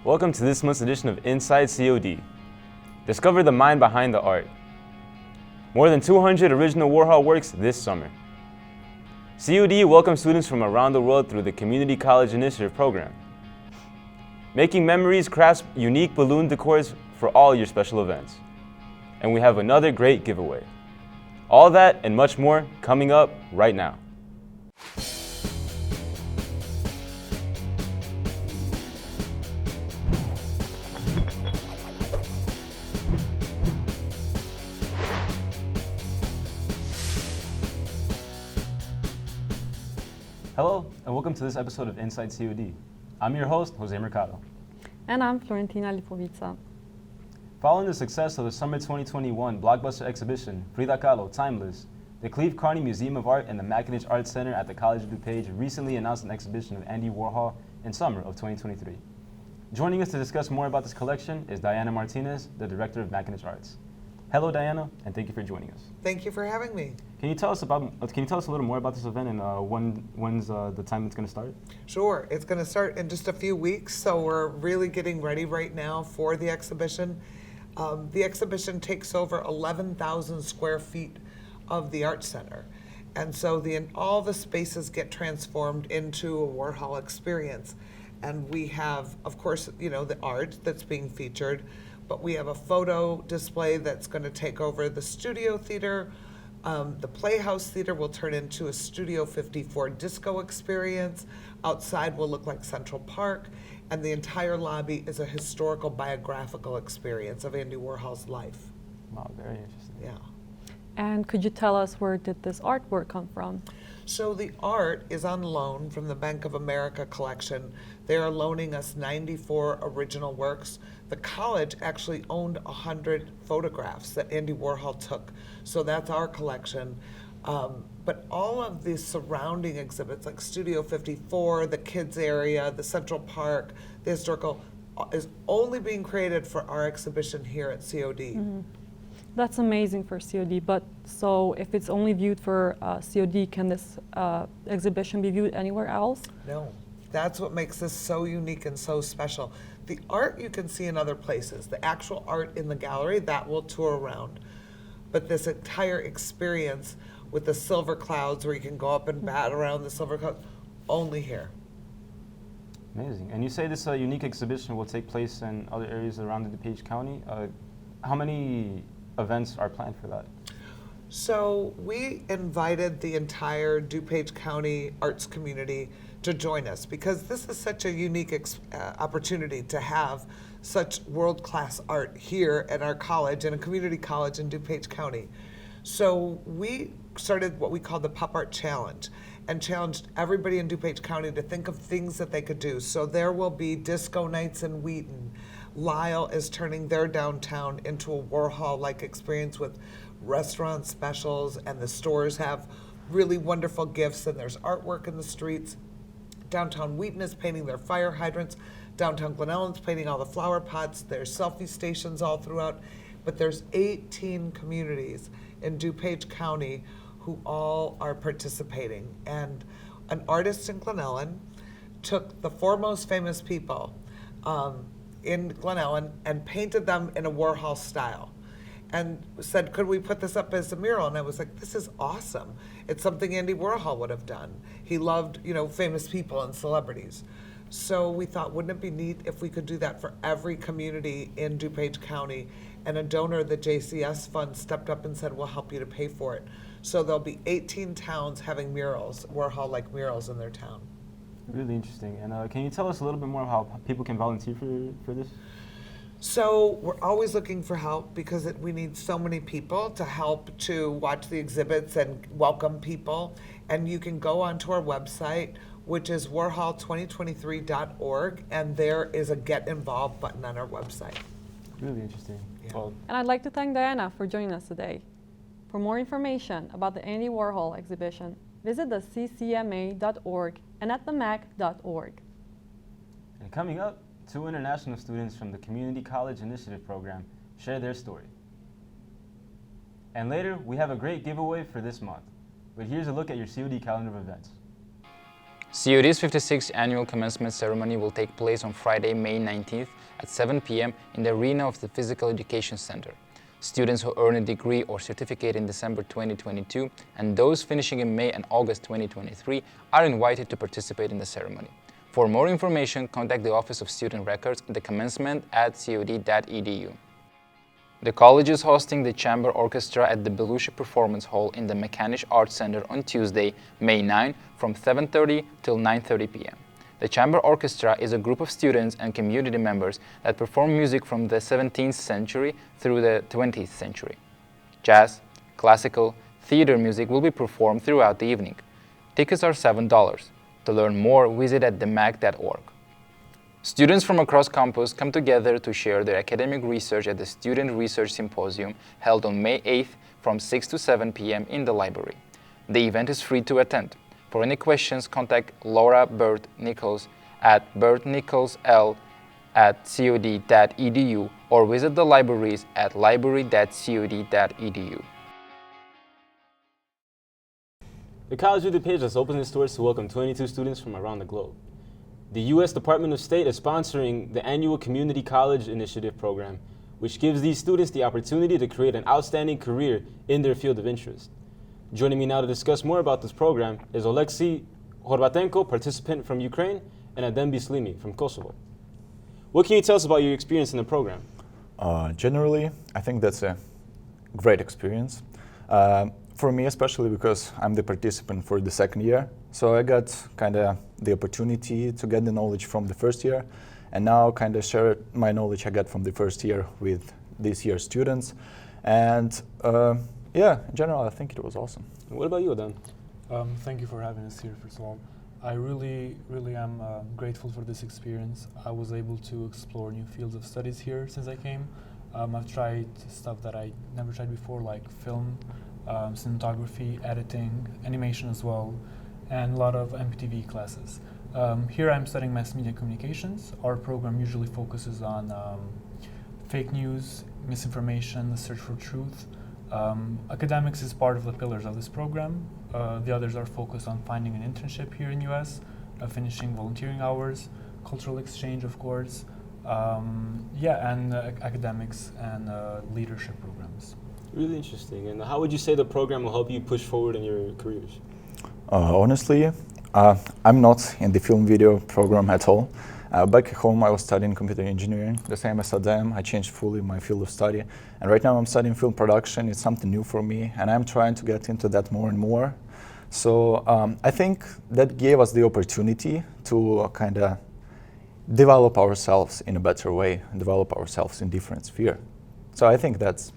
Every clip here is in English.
Welcome to this month's edition of Inside COD. Discover the mind behind the art. More than 200 original Warhol works this summer. COD welcomes students from around the world through the Community College Initiative program. Making memories crafts unique balloon decors for all your special events. And we have another great giveaway. All that and much more coming up right now. Hello, and welcome to this episode of Inside COD. I'm your host, Jose Mercado. And I'm Florentina Lipovica. Following the success of the Summer 2021 blockbuster exhibition, Frida Kahlo, Timeless, the Cleve Carney Museum of Art and the Macinich Art Center at the College of DuPage recently announced an exhibition of Andy Warhol in summer of 2023. Joining us to discuss more about this collection is Diana Martinez, the director of Macinich Arts. Hello, Diana, and thank you for joining us. Thank you for having me. Can you tell us a little more about this event and when's the time it's going to start? Sure, it's going to start in just a few weeks, so we're really getting ready right now for the exhibition. The exhibition takes over 11,000 square feet of the Art Center, and so all the spaces get transformed into a Warhol experience. And we have, of course, the art that's being featured, but we have a photo display that's going to take over the studio theater. The Playhouse Theater will turn into a Studio 54 disco experience. Outside will look like Central Park, and the entire lobby is a historical biographical experience of Andy Warhol's life. Wow, very interesting. Yeah. And could you tell us where did this artwork come from? So the art is on loan from the Bank of America collection. They are loaning us 94 original works. The college actually owned 100 photographs that Andy Warhol took, so that's our collection. But all of the surrounding exhibits, like Studio 54, the kids area, the Central Park, the historical, is only being created for our exhibition here at COD. Mm-hmm. That's amazing for COD, but so if it's only viewed for COD, can this exhibition be viewed anywhere else? No, that's what makes this so unique and so special. The art you can see in other places, the actual art in the gallery, that will tour around. But this entire experience with the silver clouds where you can go up and bat around the silver clouds, only here. Amazing. And you say this unique exhibition will take place in other areas around the DuPage County. How many events are planned for that? So we invited the entire DuPage County arts community to join us because this is such a unique opportunity to have such world-class art here at our college and a community college in DuPage County. So we started what we call the Pop Art Challenge and challenged everybody in DuPage County to think of things that they could do. So there will be disco nights in Wheaton. Lyle is turning their downtown into a Warhol-like experience with restaurant specials, and the stores have really wonderful gifts, and there's artwork in the streets. Downtown Wheaton is painting their fire hydrants. Downtown Glen Ellen's painting all the flower pots. There's selfie stations all throughout. But there's 18 communities in DuPage County who all are participating. And an artist in Glen Ellen took the four most famous people in Glen Ellen and painted them in a Warhol style and said, could we put this up as a mural? And I was like, this is awesome. It's something Andy Warhol would have done. He loved, famous people and celebrities. So we thought, wouldn't it be neat if we could do that for every community in DuPage County? And a donor, the JCS Fund, stepped up and said, we'll help you to pay for it. So there'll be 18 towns having murals, Warhol-like murals in their town. Really interesting. And can you tell us a little bit more how people can volunteer for this? So we're always looking for help because we need so many people to help to watch the exhibits and welcome people. And you can go onto our website, which is warhol2023.org, and there is a Get Involved button on our website. Really interesting. Yeah. Well, And I'd like to thank Diana for joining us today. For more information about the Andy Warhol exhibition, visit the ccma.org and at themac.org. and coming up, 2 international students from the Community College Initiative program share their story. And later, we have a great giveaway for this month. But here's a look at your COD calendar of events. COD's 56th annual commencement ceremony will take place on Friday, May 19th at 7 p.m. in the arena of the Physical Education Center. Students who earn a degree or certificate in December 2022 and those finishing in May and August 2023 are invited to participate in the ceremony. For more information, contact the Office of Student Records at the commencement@cod.edu. The college is hosting the Chamber Orchestra at the Belushi Performance Hall in the Mechanisch Arts Center on Tuesday, May 9 from 7:30 till 9:30 p.m. The Chamber Orchestra is a group of students and community members that perform music from the 17th century through the 20th century. Jazz, classical, theater music will be performed throughout the evening. Tickets are $7. To learn more, visit at themac.org. Students from across campus come together to share their academic research at the Student Research Symposium held on May 8th from 6 to 7 p.m. in the library. The event is free to attend. For any questions, contact Laura Burt Nichols at burtnicholsl@cod.edu or visit the libraries at library.cod.edu. The College of DuPage has opened its doors to welcome 22 students from around the globe. The U.S. Department of State is sponsoring the annual Community College Initiative program, which gives these students the opportunity to create an outstanding career in their field of interest. Joining me now to discuss more about this program is Oleksiy Horvatenko, participant from Ukraine, and Adem Bislimi from Kosovo. What can you tell us about your experience in the program? Generally, I think that's a great experience. For me, especially because I'm the participant for the second year. So I got kind of the opportunity to get the knowledge from the first year and now kind of share my knowledge I got from the first year with this year's students. And yeah, in general, I think it was awesome. What about you, Adem? Thank you for having us here, first of all. I really am grateful for this experience. I was able to explore new fields of studies here since I came. I've tried stuff that I never tried before, like film, cinematography, editing, animation as well, and a lot of MPTV classes. Here I'm studying mass media communications. Our program usually focuses on fake news, misinformation, the search for truth. Academics is part of the pillars of this program. The others are focused on finding an internship here in US, finishing volunteering hours, cultural exchange, of course, and academics and leadership programs. Really interesting. And how would you say the program will help you push forward in your careers? Honestly, I'm not in the film video program at all. Back at home, I was studying computer engineering, the same as Adem. I changed fully my field of study. And right now I'm studying film production. It's something new for me, and I'm trying to get into that more and more. So I think that gave us the opportunity to kind of develop ourselves in a better way, develop ourselves in different sphere. So I think that's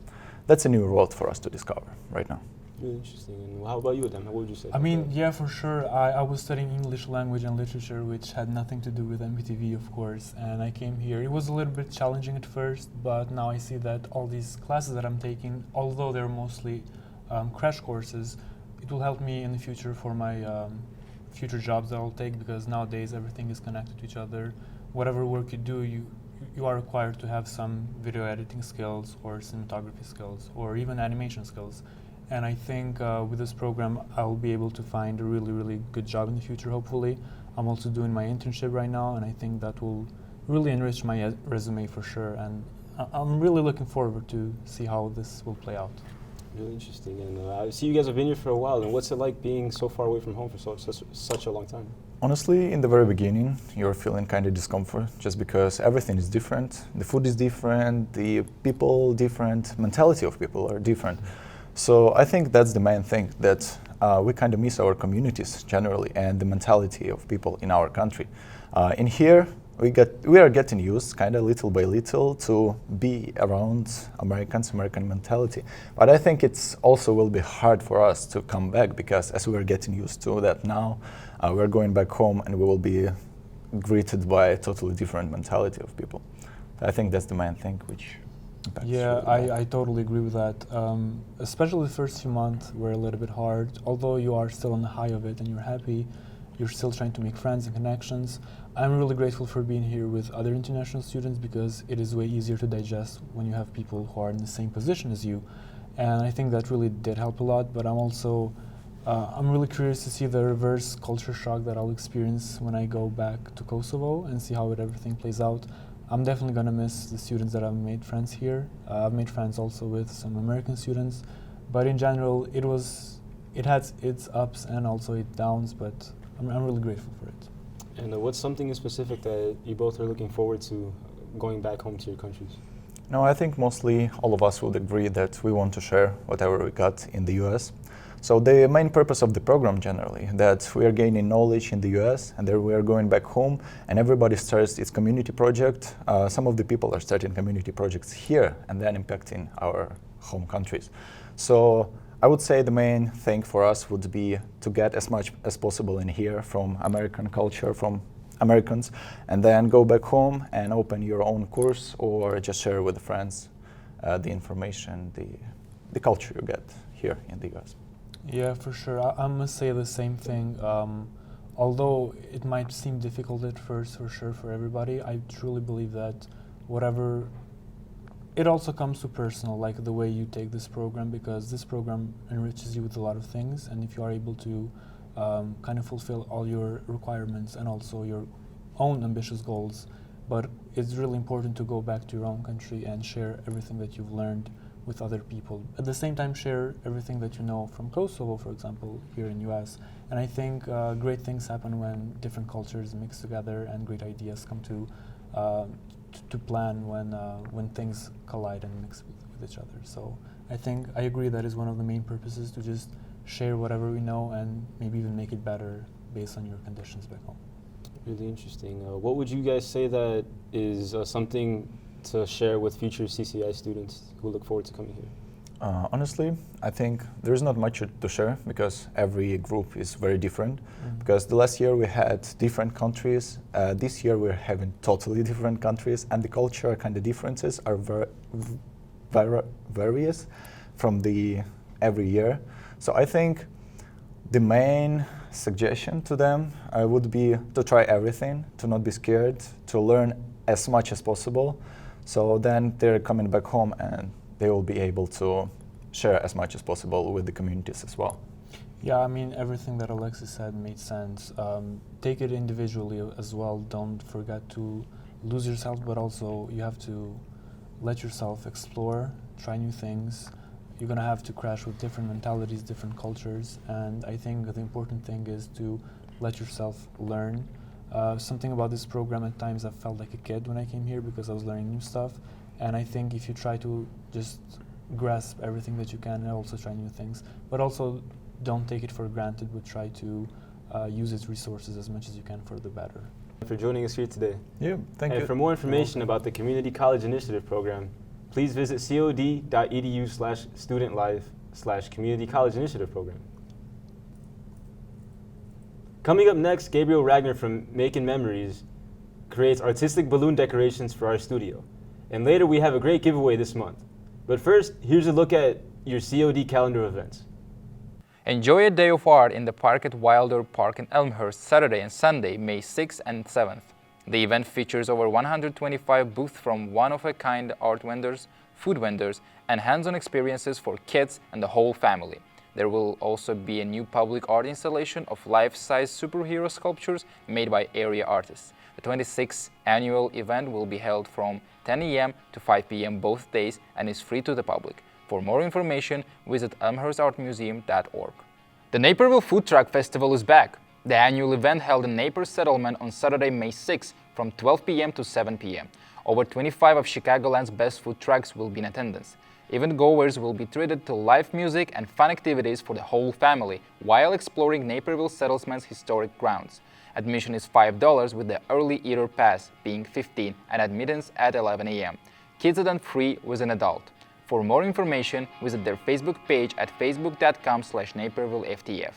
a new world for us to discover right now. Really interesting. And how about you, Adem? What would you say? I mean, yeah, for sure. I was studying English language and literature, which had nothing to do with MPTV, of course. And I came here. It was a little bit challenging at first, but now I see that all these classes that I'm taking, although they're mostly crash courses, it will help me in the future for my future jobs that I'll take, because nowadays everything is connected to each other. Whatever work you do, you are required to have some video editing skills or cinematography skills or even animation skills. And I think with this program, I'll be able to find a really, really good job in the future, hopefully. I'm also doing my internship right now, and I think that will really enrich my resume for sure. And I'm really looking forward to see how this will play out. Really interesting. And I see you guys have been here for a while. And what's it like being so far away from home for such a long time? Honestly, in the very beginning, you're feeling kind of discomfort just because everything is different. The food is different, the people different, mentality of people are different. So I think that's the main thing, that we kind of miss our communities generally and the mentality of people in our country. In here, we are getting used kind of little by little to be around American mentality. But I think it's also will be hard for us to come back, because as we are getting used to that now, we're going back home and we will be greeted by a totally different mentality of people. I think that's the main thing which impacts. Yeah, really I totally agree with that. Especially the first few months were a little bit hard. Although you are still on the high of it and you're happy, you're still trying to make friends and connections. I'm really grateful for being here with other international students, because it is way easier to digest when you have people who are in the same position as you. And I think that really did help a lot, but I'm also I'm really curious to see the reverse culture shock that I'll experience when I go back to Kosovo and see how everything plays out. I'm definitely going to miss the students that I've made friends here. I've made friends also with some American students, but in general, it had its ups and also its downs, but I'm really grateful for it. And what's something in specific that you both are looking forward to going back home to your countries? No, I think mostly all of us would agree that we want to share whatever we got in the US. So the main purpose of the program generally, that we are gaining knowledge in the US and then we are going back home and everybody starts its community project. Some of the people are starting community projects here and then impacting our home countries. So I would say the main thing for us would be to get as much as possible in here from American culture, from Americans, and then go back home and open your own course or just share with friends the information, the culture you get here in the US. Yeah, for sure. I must say the same thing. Although it might seem difficult at first, for sure, for everybody, I truly believe that whatever, it also comes to personal, like the way you take this program, because this program enriches you with a lot of things, and if you are able to kind of fulfill all your requirements and also your own ambitious goals, but it's really important to go back to your own country and share everything that you've learned with other people. At the same time, share everything that you know from Kosovo, for example, here in US. And I think great things happen when different cultures mix together and great ideas come to plan when things collide and mix with each other. So I think I agree that is one of the main purposes, to just share whatever we know and maybe even make it better based on your conditions back home. Really interesting. What would you guys say that is something to share with future CCI students who look forward to coming here? Honestly, I think there's not much to share because every group is very different. Because the last year we had different countries, this year we're having totally different countries, and the culture kind of differences are various from every year. So I think the main suggestion to them would be to try everything, to not be scared, to learn as much as possible. So then they're coming back home and they will be able to share as much as possible with the communities as well. Yeah, I mean, everything that Alexis said made sense. Take it individually as well. Don't forget to lose yourself, but also you have to let yourself explore, try new things. You're going to have to crash with different mentalities, different cultures, and I think the important thing is to let yourself learn. Something about this program, at times I felt like a kid when I came here because I was learning new stuff, and I think if you try to just grasp everything that you can and also try new things, but also don't take it for granted, but try to use its resources as much as you can for the better. For joining us here today. Yeah, thank you. And for more information about the Community College Initiative Program, please visit cod.edu/studentlife/Community College Initiative Program. Coming up next, Gabriel Ragnar from Making Memories creates artistic balloon decorations for our studio. And later we have a great giveaway this month. But first, here's a look at your COD calendar events. Enjoy a day of art in the park at Wilder Park in Elmhurst, Saturday and Sunday, May 6th and 7th. The event features over 125 booths from one-of-a-kind art vendors, food vendors, and hands-on experiences for kids and the whole family. There will also be a new public art installation of life-size superhero sculptures made by area artists. The 26th annual event will be held from 10 a.m. to 5 p.m. both days and is free to the public. For more information, visit elmhurstartmuseum.org. The Naperville Food Truck Festival is back. The annual event held in Naples Settlement on Saturday, May 6 from 12 p.m. to 7 p.m. Over 25 of Chicagoland's best food trucks will be in attendance. Event goers will be treated to live music and fun activities for the whole family while exploring Naperville Settlement's historic grounds. Admission is $5 with the early eater pass being $15 and admittance at 11 a.m. Kids are done free with an adult. For more information, visit their Facebook page at facebook.com/NapervilleFTF.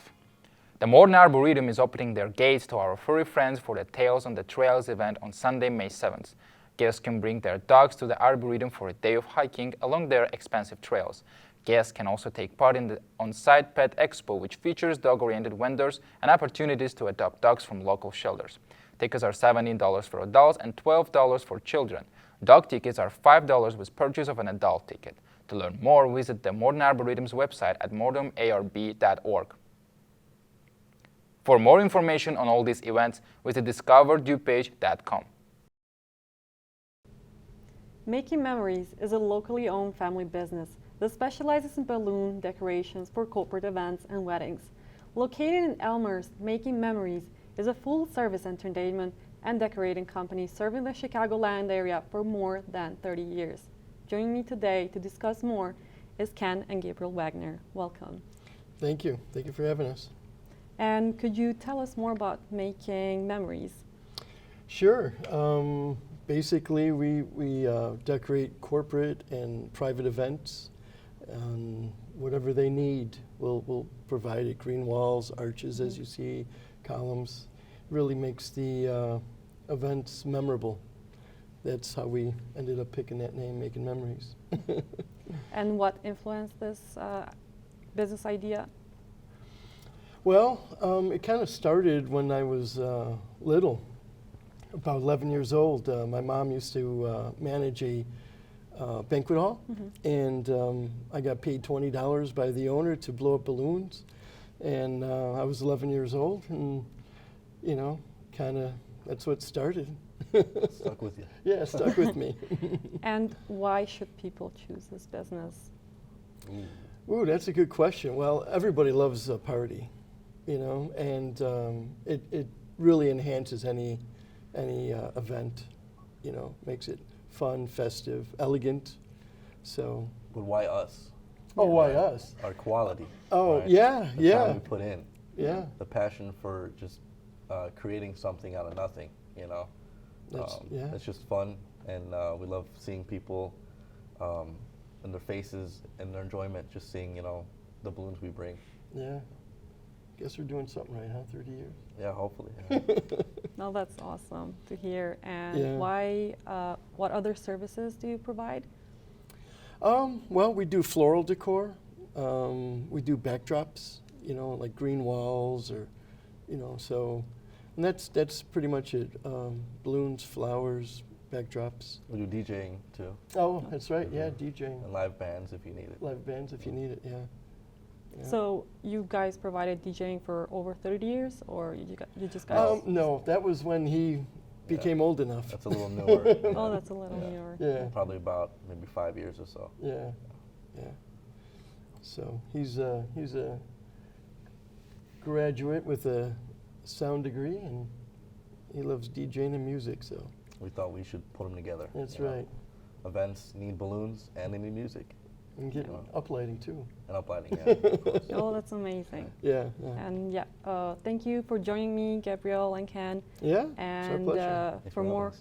The Modern Arboretum is opening their gates to our furry friends for the Tales on the Trails event on Sunday, May 7th. Guests can bring their dogs to the Arboretum for a day of hiking along their expansive trails. Guests can also take part in the on-site pet expo, which features dog-oriented vendors and opportunities to adopt dogs from local shelters. Tickets are $17 for adults and $12 for children. Dog tickets are $5 with purchase of an adult ticket. To learn more, visit the Modern Arboretum's website at modernarb.org. For more information on all these events, visit discoverdupage.com. Making Memories is a locally owned family business that specializes in balloon decorations for corporate events and weddings. Located in Elmhurst, Making Memories is a full-service entertainment and decorating company serving the Chicagoland area for more than 30 years. Joining me today to discuss more is Ken and Gabriel Wagner. Welcome. Thank you. Thank you for having us. And could you tell us more about Making Memories? Sure. Basically, we decorate corporate and private events. Whatever they need, we'll provide it. Green walls, arches, as you see, columns. Really makes the events memorable. That's how we ended up picking that name, Making Memories. And what influenced this business idea? Well, it kind of started when I was little, about 11 years old. My mom used to manage a banquet hall, and I got paid $20 by the owner to blow up balloons. And I was 11 years old, and you know, kind of that's what started. Stuck with you. Yeah, stuck with me. And why should people choose this business? Ooh, that's a good question. Well, everybody loves a party, you know, and it really enhances any event, you know, makes it fun, festive, elegant. So. But why us? Oh, why us? Our quality. Oh, right? yeah, the yeah. time we put in. Yeah. The passion for just creating something out of nothing, you know. Yeah. It's just fun, and we love seeing people and their faces and their enjoyment, just seeing, you know, the balloons we bring. Yeah. Guess we're doing something right, huh? 30 years. Yeah, hopefully. No, that's awesome to hear. And Yeah. why? What other services do you provide? Well, we do floral decor. We do backdrops, you know, like green walls, or, you know, so, and that's pretty much it. Balloons, flowers, backdrops. We do DJing too, Oh, that's right. Yeah, DJing, and live bands if you need it. live bands if you need it. Yeah. Yeah. So you guys provided DJing for over 30 years, or you just guys? No, that was when he became old enough. That's a little newer. Oh, that's a little Yeah. newer. Yeah. Probably about maybe 5 years or so. Yeah, yeah. So he's a graduate with a sound degree, and he loves DJing and music. So We thought we should put them together. that's you know. right. Events need balloons and they need music And getting uplighting too. and uplighting. Yeah, of course. Oh, that's amazing. Yeah, yeah. And yeah, thank you for joining me, Gabriel and Ken. Yeah, it's our And pleasure. Thanks for having more us.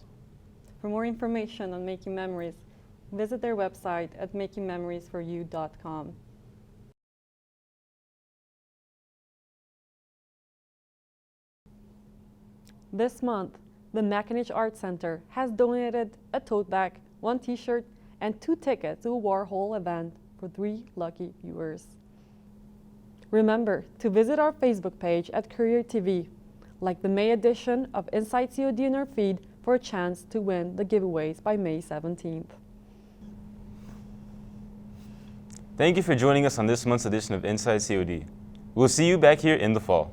for more information on Making Memories, visit their website at makingmemoriesforyou.com. This month, the McAninch Art Center has donated a tote bag, 1 t-shirt, and 2 tickets to a Warhol event for 3 lucky viewers. Remember to visit our Facebook page at Courier TV, like the May edition of Inside COD in our feed for a chance to win the giveaways by May 17th. Thank you for joining us on this month's edition of Inside COD. We'll see you back here in the fall.